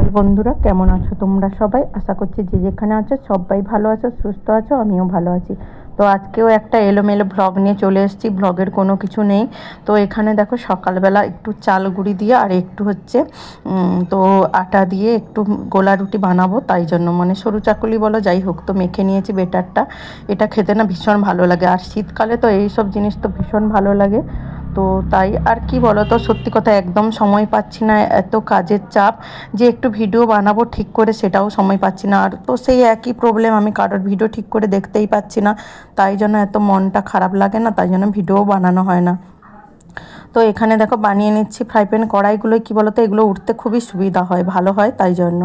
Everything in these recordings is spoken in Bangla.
হাই বন্ধুরা, কেমন আছো তোমরা সবাই? আশা করছি যে যেখানে আছো সবাই ভালো আছো, সুস্থ আছো। আমিও ভালো আছি। তো আজকেও একটা এলোমেলো ব্লগ নিয়ে চলে এসেছি। ব্লগের কোনো কিছু নেই। তো এখানে দেখো সকালবেলা একটু চাল গুঁড়ি দিয়ে আর একটু হচ্ছে তো আটা দিয়ে একটু গোলা রুটি বানাবো, তাই জন্য মানে সরু চাকুলি বলো যাই হোক, তো মেখে নিয়েছি বেটারটা। এটা খেতে না ভীষণ ভালো লাগে, আর শীতকালে তো এইসব জিনিস তো ভীষণ ভালো লাগে। তো তাই আর কি বলো তো, সত্যি কথা একদম সময় পাচ্ছি না, এত কাজের চাপ যে একটু ভিডিও বানাবো ঠিক করে সেটাও সময় পাচ্ছি না। আর তো সেই একই প্রবলেম, আমি কারোর ভিডিও ঠিক করে দেখতেই পাচ্ছি না, তাই জন্য এত মনটা খারাপ লাগে না, তাই জন্য ভিডিও বানানো হয় না। তো এখানে দেখো বানিয়ে নিচ্ছি ফ্রাই প্যান কড়াইগুলো, কী বলো তো, এগুলো উঠতে খুবই সুবিধা হয়, ভালো হয়, তাই জন্য।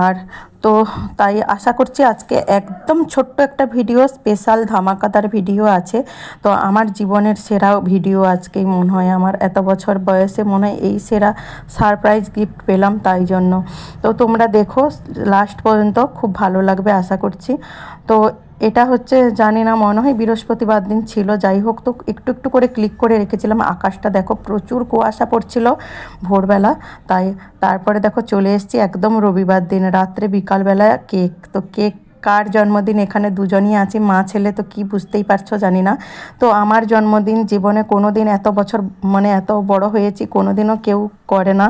আর তো তাই আশা করছি আজকে একদম ছোট্ট একটা ভিডিও, স্পেশাল ধামাকাদার ভিডিও আছে। তো আমার জীবনের সেরা ভিডিও আজকেই মনে হয়, আমার এত বছর বয়সে মনে হয় এই সেরা সারপ্রাইজ গিফট পেলাম, তাই জন্য। তো তোমরা দেখো লাস্ট পর্যন্ত, খুব ভালো লাগবে আশা করছি। তো এটা হচ্ছে জানি না, মনে হয় বৃহস্পতিবার দিন ছিল, যাই হোক। তো একটু একটু করে ক্লিক করে রেখেছিলাম। আকাশটা দেখো প্রচুর কুয়াশা পড়ছিল ভোরবেলা, তাই তারপরে দেখো চলে এসেছি একদম রবিবার দিন রাত্রে বিকালবেলা কেক। তো কেক কার জন্মদিন, এখানে দুজনই আছি, মা ছেলে, তো কি বুঝতেই পারছো জানি না। তো আমার জন্মদিন জীবনে কোনো দিন এত বছর মানে এত বড় হয়েছি কোনো দিনও কেউ করে না।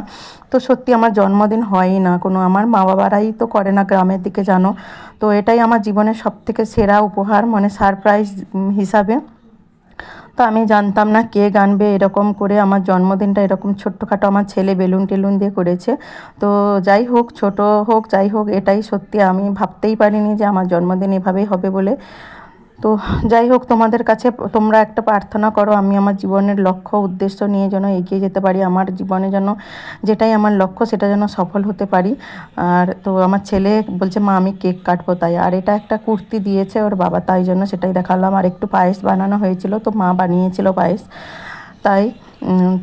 তো সত্যি আমার জন্মদিন হয়ই না কোনো, আমার মা বাবারাই তো করে না গ্রামের দিকে, জানো। তো এটাই আমার জীবনের সবথেকে সেরা উপহার, মানে সারপ্রাইজ হিসাবে। তো আমি জানতাম না কেক আনবে এরকম করে, আমার জন্মদিনটা এরকম ছোট্টখাটো আমার ছেলে বেলুন টেলুন দিয়ে করেছে। তো যাই হোক, ছোট হোক যাই হোক, এটাই সত্যি, আমি ভাবতেই পারিনি যে আমার জন্মদিন এভাবেই হবে বলে। তো যাই হোক, তোমাদের কাছে তোমরা একটা প্রার্থনা করো, আমি আমার জীবনের লক্ষ্য উদ্দেশ্য নিয়ে যেন এগিয়ে যেতে পারি, আমার জীবনে যেন যেটাই আমার লক্ষ্য সেটা যেন সফল হতে পারি। আর তো আমার ছেলে বলছে মা আমি কেক কাটবো, তাই। আর এটা একটা কুর্তি দিয়েছে ওর বাবা, তাই জন্য সেটাই দেখালাম। আর একটু পায়েস বানানো হয়েছিল, তো মা বানিয়েছিল পায়েস, তাই।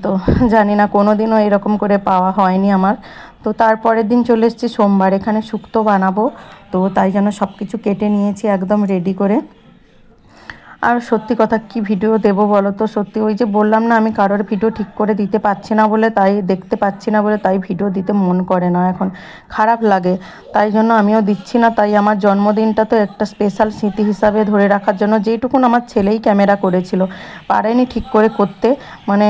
তো জানি না কোনো দিনও এরকম করে পাওয়া হয়নি আমার। তো তারপরের দিন চলে এসেছি সোমবার, এখানে শুক্তো বানাবো, তো তাই জন্য সব কিছু কেটে নিয়েছি একদম রেডি করে। আর সত্যি কথা কি ভিডিও দেবো বলো তো, সত্যি ওই যে বললাম না, আমি কারোর ভিডিও ঠিক করে দিতে পারছি না বলে, তাই দেখতে পাচ্ছি না বলে, তাই ভিডিও দিতে মন করে না, এখন খারাপ লাগে, তাই জন্য আমিও দিচ্ছি না। তাই আমার জন্মদিনটা তো একটা স্পেশাল স্মৃতি হিসাবে ধরে রাখার জন্য, যেইটুকুন আমার ছেলেই ক্যামেরা করেছিল, পারেনি ঠিক করে করতে, মানে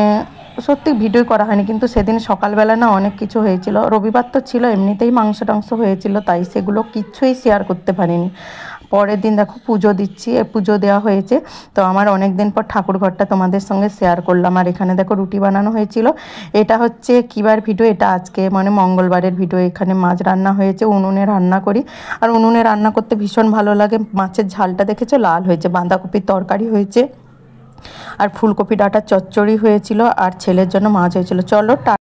সত্যি ভিডিও করা হয়নি। কিন্তু সেদিন সকালবেলা না অনেক কিছু হয়েছিল, রবিবার তো ছিল, এমনিতেই মাংস টাংস হয়েছিল, তাই সেগুলো কিচ্ছুই শেয়ার করতে পারিনি। পরের দিন দেখো পুজো দিচ্ছি, পুজো দেওয়া হয়েছে। তো আমার অনেক দিন পর ঠাকুর ঘরটা তোমাদের সঙ্গে শেয়ার করলাম। আর এখানে দেখো রুটি বানানো হয়েছিল। এটা হচ্ছে কিবার ভিডিও, এটা আজকে মানে মঙ্গলবারের ভিডিও। এখানে মাছ রান্না হয়েছে, উনুনে রান্না করি, আর উনুনে রান্না করতে ভীষণ ভালো লাগে। মাছের ঝালটা দেখেছো লাল হয়েছে, বাঁধাকপির তরকারি হয়েছে, আর ফুলকপি ডাঁটার চচ্চড়ি হয়েছিল, আর ছেলের জন্য মাছ হয়েছিল। চলো।